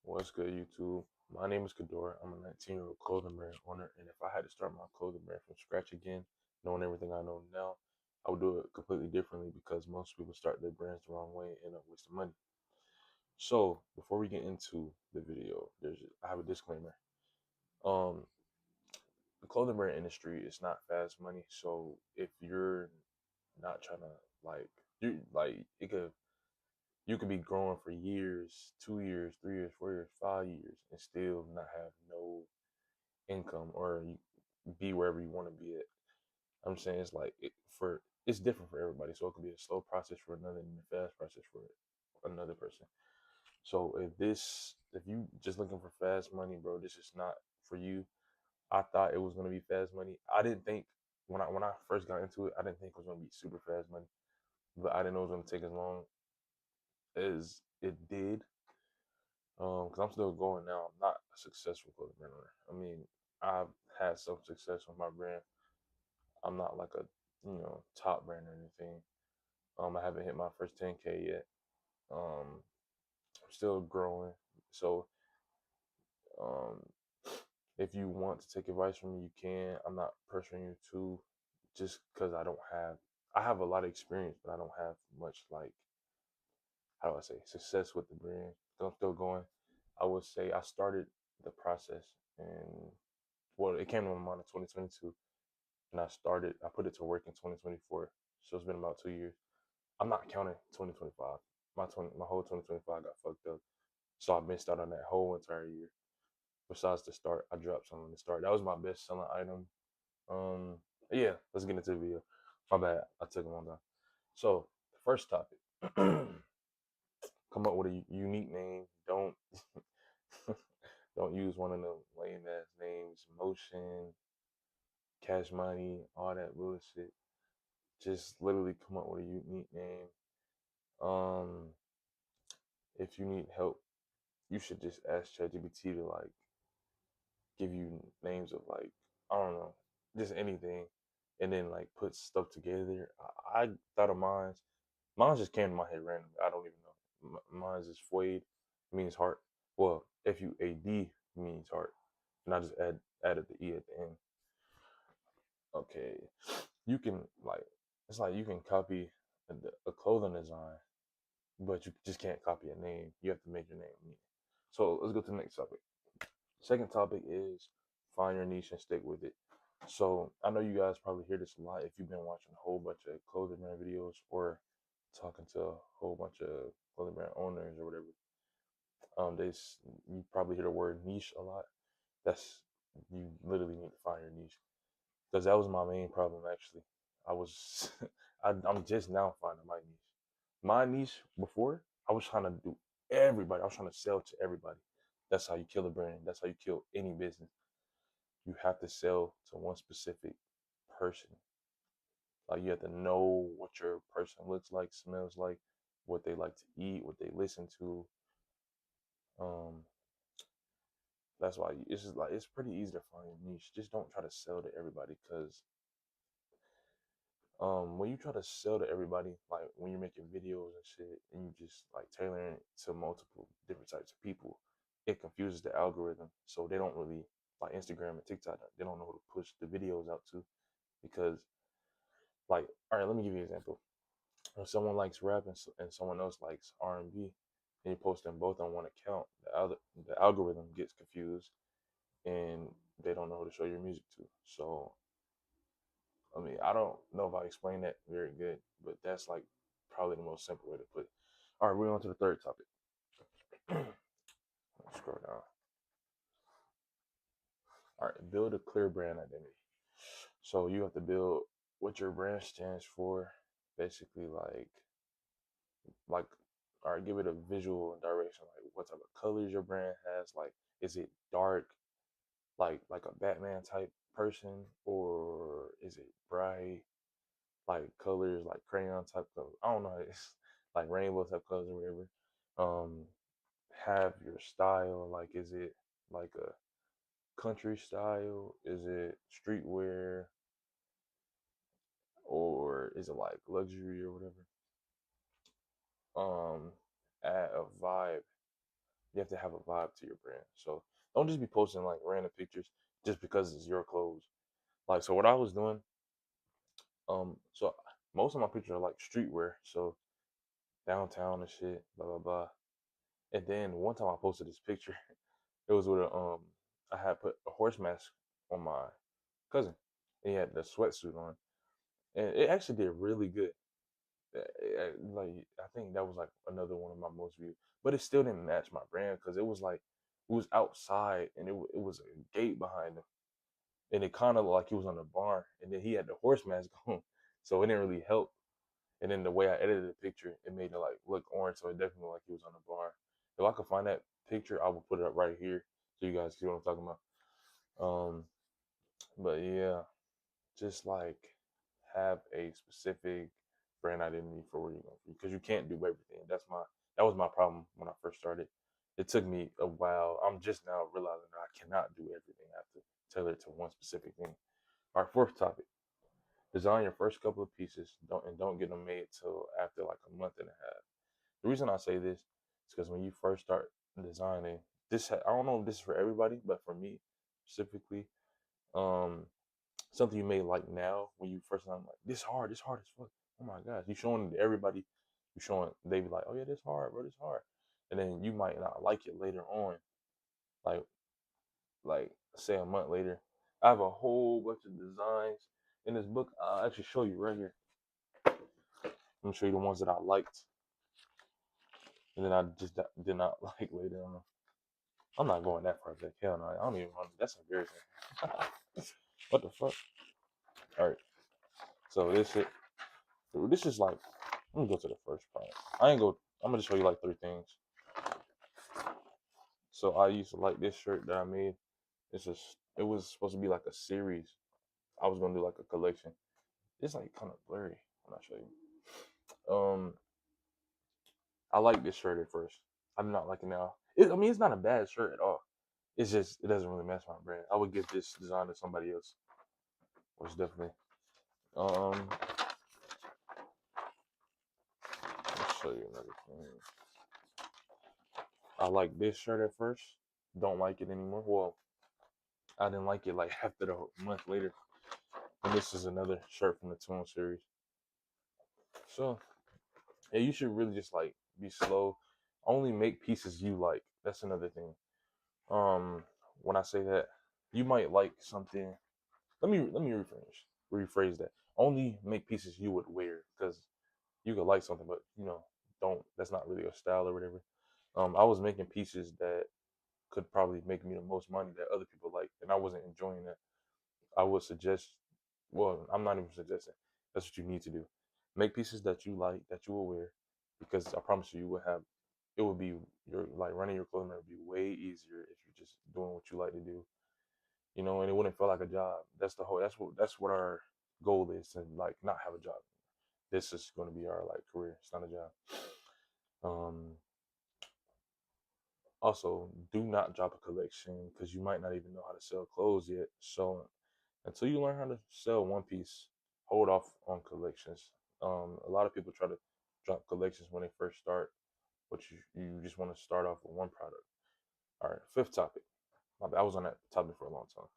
What's good, YouTube? My name is Cador. I'm a 19-year-old clothing brand owner, and if I had to start my clothing brand from scratch again, knowing everything I know now, I would do it completely differently because most people start their brands the wrong way and end up wasting money. So, before we get into the video, I have a disclaimer. Um, the clothing brand industry is not fast money, so if you're not trying to it could you could be growing for years, 2 years, 3 years, 4 years, 5 years, and still not have no income or you be wherever you want to be at. I'm saying it's different for everybody. So it could be a slow process for another and a fast process for another person. So if you just looking for fast money, bro, this is not for you. I thought it was gonna be fast money. I didn't think when I first got into it, I didn't think it was gonna be super fast money, but I didn't know it was gonna take as long as it did. Because I'm still going now. I'm not a successful clothing brand owner. I mean, I've had some success with my brand. I'm not like a top brand or anything. I haven't hit my first 10K yet. I'm still growing. So um, if you want to take advice from me, you can. I'm not pressuring you to, just because I have a lot of experience, but I don't have much like how do I say success with the brand. So I'm still going. I would say I started the process and well, it came to my mind in 2022, and I put it to work in 2024. So it's been about 2 years. I'm not counting 2025. My whole 2025 got fucked up, so I missed out on that whole entire year. Besides the start, I dropped something to start. That was my best selling item. Um, yeah, let's get into the video. My bad, I took a long time. So the first topic, come up with a unique name. Don't don't use one of them lame ass names, Motion, Cash Money, all that bullshit. Just literally come up with a unique name. Um, if you need help, you should just ask ChatGPT to like give you names of like I don't know, just anything, and then like put stuff together. I thought of mine. Mine just came to my head randomly. I don't even know. Mine's is FUADE, means heart. Well, FUAD means heart, and I just added the e at the end. Okay, you can like it's like you can copy a clothing design, but you just can't copy a name. You have to make your name unique. So let's go to the next topic. Second topic is find your niche and stick with it. So I know you guys probably hear this a lot if you've been watching a whole bunch of clothing brand videos or talking to a whole bunch of clothing brand owners or whatever. You probably hear the word niche a lot. That's you literally need to find your niche because that was my main problem actually. I was I'm just now finding my niche. My niche before I was trying to do everybody. I was trying to sell to everybody. That's how you kill a brand. That's how you kill any business. You have to sell to one specific person. Like you have to know what your person looks like, smells like, what they like to eat, what they listen to. Um, that's why it's just like it's pretty easy to find your niche. Just don't try to sell to everybody because when you try to sell to everybody, like when you're making videos and shit, and you just like tailoring it to multiple different types of people, it confuses the algorithm. So they don't really like Instagram and TikTok. They don't know who to push the videos out to because, like, all right, let me give you an example. If someone likes rap and someone else likes R&B, and you post them both on one account, the algorithm gets confused and they don't know who to show your music to. So I mean, I don't know if I explained that very good, but that's like probably the most simple way to put it. All right, we're on to the third topic. Let's scroll down. All right, build a clear brand identity. So you have to build what your brand stands for, basically like all right, give it a visual and direction, like what type of colors your brand has. Like, is it dark, like a Batman type person, or is it bright, like colors like crayon type colors. I don't know, it's like rainbow type colors or whatever. Um, have your style. Like, is it like a country style? Is it streetwear? Or is it like luxury or whatever? Add a vibe. You have to have a vibe to your brand. So don't just be posting like random pictures just because it's your clothes. Like, so what I was doing, so most of my pictures are like streetwear, so downtown and shit, blah blah blah. And then one time I posted this picture, it was with a I had put a horse mask on my cousin. And he had the sweatsuit on, and it actually did really good. Like, I think that was like another one of my most viewed, but it still didn't match my brand because it was like it was outside and it was a gate behind him, and it kind of looked like he was on the barn, and then he had the horse mask on, so it didn't really help. And then the way I edited the picture, it made it like look orange, so it definitely looked like he was on the barn. If I could find that picture, I will put it up right here so you guys see what I'm talking about. Um, but yeah, just like have a specific brand identity for where you're going because you can't do everything. That was my problem when I first started. It took me a while. I'm just now realizing that I cannot do everything. I have to tailor it to one specific thing. Our fourth topic: design your first couple of pieces. Don't get them made till after like a month and a half. The reason I say this is because when you first start designing, I don't know if this is for everybody, but for me specifically, um, something you may like now when you first time like this hard as fuck. Oh my gosh, you showing it to everybody, you showing they be like, oh yeah, this hard, bro, this hard, and then you might not like it later on, like like say a month later. I have a whole bunch of designs in this book. I'll actually show you right here. I'm gonna show you the ones that I liked, and then I just did not like later on. I'm not going that far back. Hell no, I don't even want. That's embarrassing. What the fuck? All right, so this is like, let me go to the first part. I'm gonna just show you like three things. So I used to like this shirt that I made. It was supposed to be like a series. I was gonna do like a collection. It's like kind of blurry when I show you. I like this shirt at first. I'm not liking it now. I mean, it's not a bad shirt at all. It's just it doesn't really match my brand. I would give this design to somebody else. Most definitely. Um, let's show you another thing. I like this shirt at first. Don't like it anymore. Well, I didn't like it like after the month later. And this is another shirt from the Tune series. So yeah, you should really just like be slow. Only make pieces you like. That's another thing. When I say that, you might like something. Let me rephrase that. Only make pieces you would wear because you could like something, but don't. That's not really a style or whatever. I was making pieces that could probably make me the most money that other people like, and I wasn't enjoying that. I would suggest, well, I'm not even suggesting. That's what you need to do. Make pieces that you like, that you will wear, because I promise you, it will be your like running your clothing would be way easier if you're just doing what you like to do, and it wouldn't feel like a job. That's what our goal is to like not have a job. This is going to be our like career. It's not a job. Um, Also, do not drop a collection because you might not even know how to sell clothes yet. So until you learn how to sell one piece, hold off on collections. A lot of people try to drop collections when they first start, but you just want to start off with one product. All right, fifth topic. I was on that topic for a long time.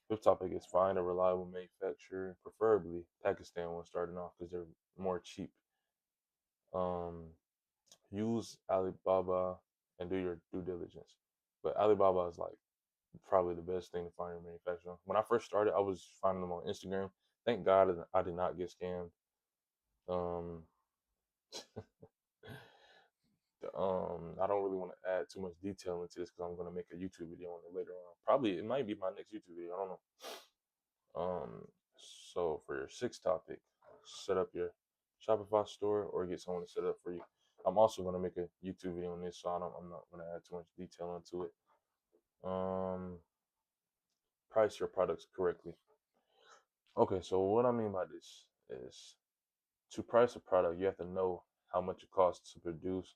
Fifth topic is find a reliable manufacturer, preferably Pakistan when starting off because they're more cheap. Um, Use Alibaba and do your due diligence. But Alibaba is like probably the best thing to find your manufacturer. When I first started, I was finding them on Instagram. Thank God I did not get scammed. Um, I don't really want to add too much detail into this because I'm gonna make a YouTube video on it later on. Probably it might be my next YouTube video. I don't know. Um, so for your sixth topic, set up your Shopify store or get someone to set it up for you. I'm also gonna make a YouTube video on this, so I'm not gonna add too much detail into it. Price your products correctly. Okay, so what I mean by this is to price a product, you have to know how much it costs to produce,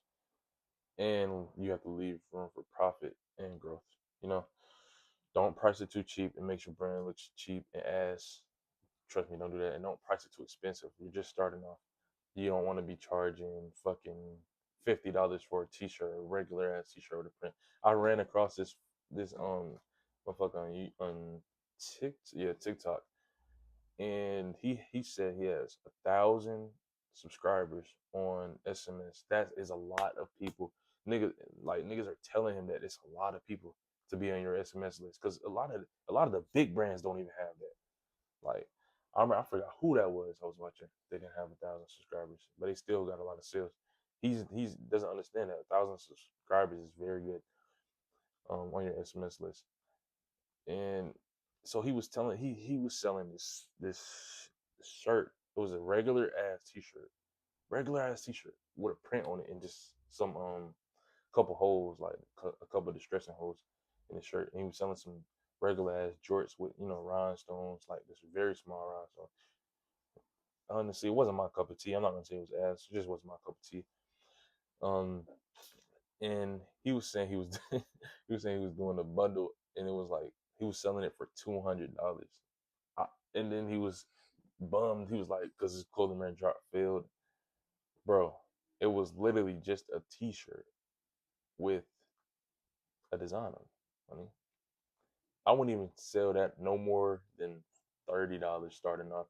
and you have to leave room for profit and growth. You know, don't price it too cheap. It makes your brand look cheap and ass. Trust me, don't do that. And don't price it too expensive. You're just starting off. You don't want to be charging fucking $50 for a t-shirt, a regular ass t-shirt with a print. I ran across this motherfucker on TikTok, and he said he has 1,000 subscribers on SMS. That is a lot of people. Niggas are telling him that it's a lot of people to be on your SMS list, because a lot of the big brands don't even have that. Like I forgot who that was I was watching. They didn't have 1,000 subscribers, but they still got a lot of sales. He's doesn't understand that 1,000 subscribers is very good on your SMS list. And so he was selling this shirt. It was a regular ass t-shirt with a print on it and just some couple holes, like a couple of distressing holes in the shirt. And he was selling some regular ass jorts with rhinestones, like this very small rhinestone. Honestly, it wasn't my cup of tea. I'm not gonna say it was ass. It just wasn't my cup of tea. Um, and he was saying he was he was saying he was doing a bundle, and it was like he was selling it for $200. And then he was bummed. He was like, because his clothing brand drop failed, bro. It was literally just a T-shirt with a design on it. I mean, I wouldn't even sell that no more than $30 starting off.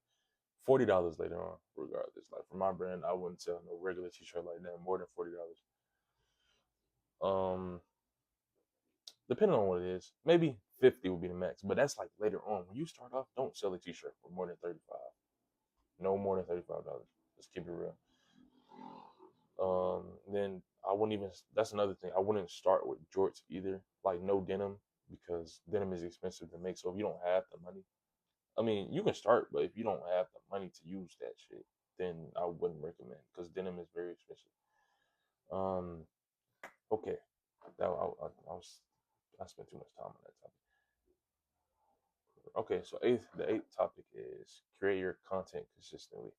$40 later on, regardless. Like for my brand, I wouldn't sell no regular T-shirt like that more than $40. Um, Depending on what it is, maybe 50 would be the max. But that's like later on. When you start off, don't sell a T-shirt for more than 35. No more than $35. Let's keep it real. Then I wouldn't even. That's another thing. I wouldn't start with jorts either. Like no denim, because denim is expensive to make. So if you don't have the money, I mean, you can start, but if you don't have the money to use that shit, then I wouldn't recommend, because denim is very expensive. Um, okay, I spent too much time on that topic. Okay, so the eighth topic is create your content consistently.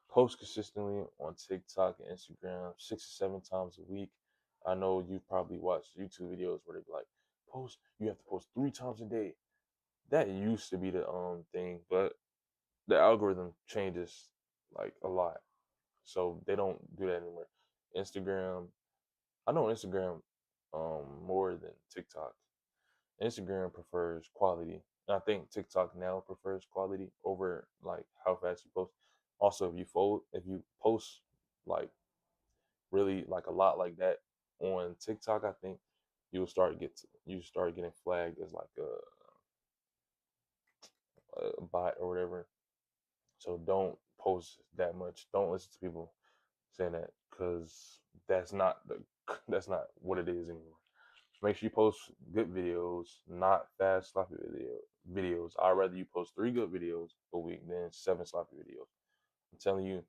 Post consistently on TikTok and Instagram 6 or 7 times a week. I know you probably watched YouTube videos where they be like, you have to post 3 times a day. That used to be the thing, but the algorithm changes like a lot. So they don't do that anymore. Instagram, I know Instagram more than TikTok. Instagram prefers quality. And I think TikTok now prefers quality over like how fast you post. Also, if you post like really like a lot like that on TikTok, I think you start getting flagged as like a bot or whatever. So don't post that much. Don't listen to people saying that, because that's not the that's not what it is anymore. Make sure you post good videos, not fast sloppy videos. I'd rather you post 3 good videos a week than 7 sloppy videos. I'm telling you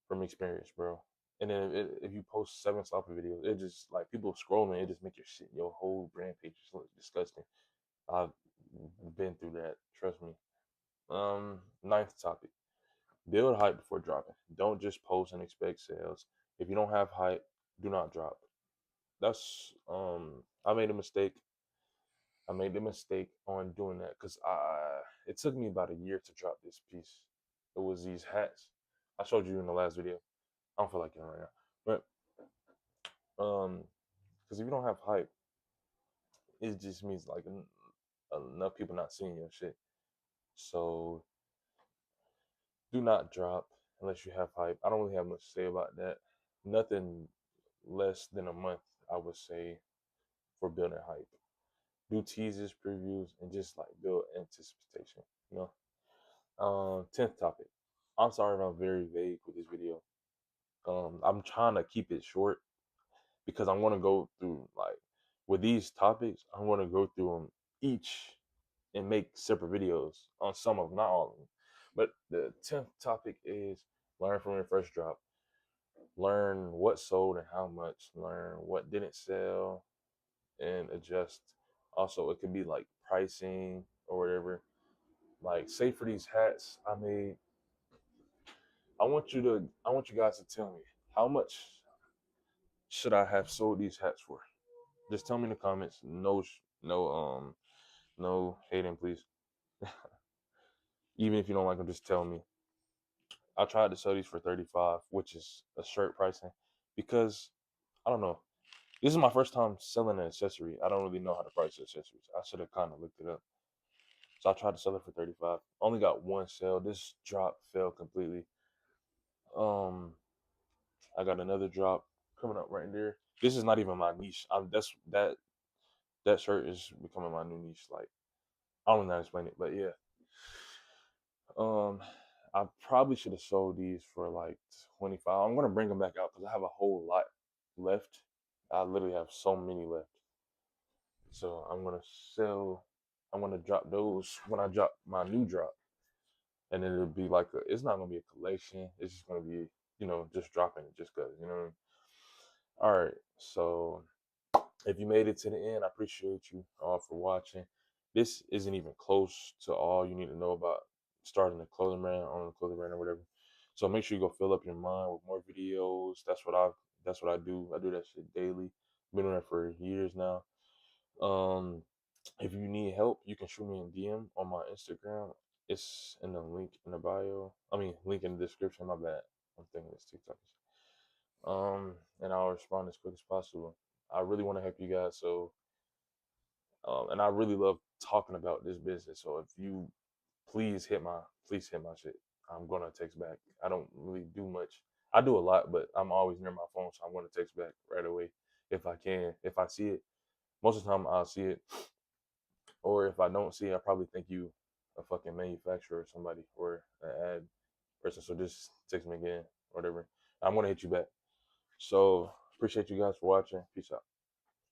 from experience, bro. And then if you post 7 sloppy videos, it just like people scrolling, it just make your whole brand page just look disgusting. I've been through that. Trust me. Ninth topic: build hype before dropping. Don't just post and expect sales. If you don't have hype, do not drop. That's I made a mistake. I made the mistake on doing that, because it took me about a year to drop this piece. It was these hats. I showed you in the last video. I don't feel like it right now, but because if you don't have hype, it just means like enough people not seeing your shit. So do not drop unless you have hype. I don't really have much to say about that. Nothing less than a month, I would say, for building hype. Do teasers, previews, and just like build anticipation. You know. 10th topic. I'm sorry if I'm very vague with this video. I'm trying to keep it short, because I'm gonna go through like with these topics. I'm gonna go through them each and make separate videos on some of them, not all of them. But the 10th topic is learn from your first drop. Learn what sold and how much. Learn what didn't sell and adjust. Also, it could be like pricing or whatever. Like, say for these hats I made, I want you guys to tell me how much should I have sold these hats for. Just tell me in the comments. No hating, please. Even if you don't like them, just tell me. I tried to sell these for 35, which is a shirt pricing, because I don't know. This is my first time selling an accessory. I don't really know how to price accessories. I should have kind of looked it up. So I tried to sell it for 35. Only got one sale. This drop fell completely. Um, I got another drop coming up right there. This is not even my niche. That shirt is becoming my new niche. Like I don't know how to explain it, but yeah. Um, I probably should have sold these for like 25. I'm gonna bring them back out because I have a whole lot left. I literally have so many left. So I'm gonna sell. I'm gonna drop those when I drop my new drop, and then it'll be like it's not gonna be a collection. It's just gonna be just dropping it just cause you know. What I mean? All right, so if you made it to the end, I appreciate you all for watching. This isn't even close to all you need to know about starting a clothing brand, owning a clothing brand, or whatever. So make sure you go fill up your mind with more videos. That's what I do. I do that shit daily. Been doing it for years now. Um, if you need help, you can shoot me a DM on my Instagram. It's in the link in the bio. I mean, link in the description. My bad. I'm thinking it's TikTok. And I'll respond as quick as possible. I really want to help you guys. So, and I really love talking about this business. So if you please hit my shit. I'm gonna text back. I don't really do much. I do a lot, but I'm always near my phone, so I'm gonna text back right away if I can. If I see it, most of the time I'll see it, or if I don't see it, I probably think you a fucking manufacturer or somebody or an ad person. So just text me again, whatever. I'm gonna hit you back. So appreciate you guys for watching. Peace out.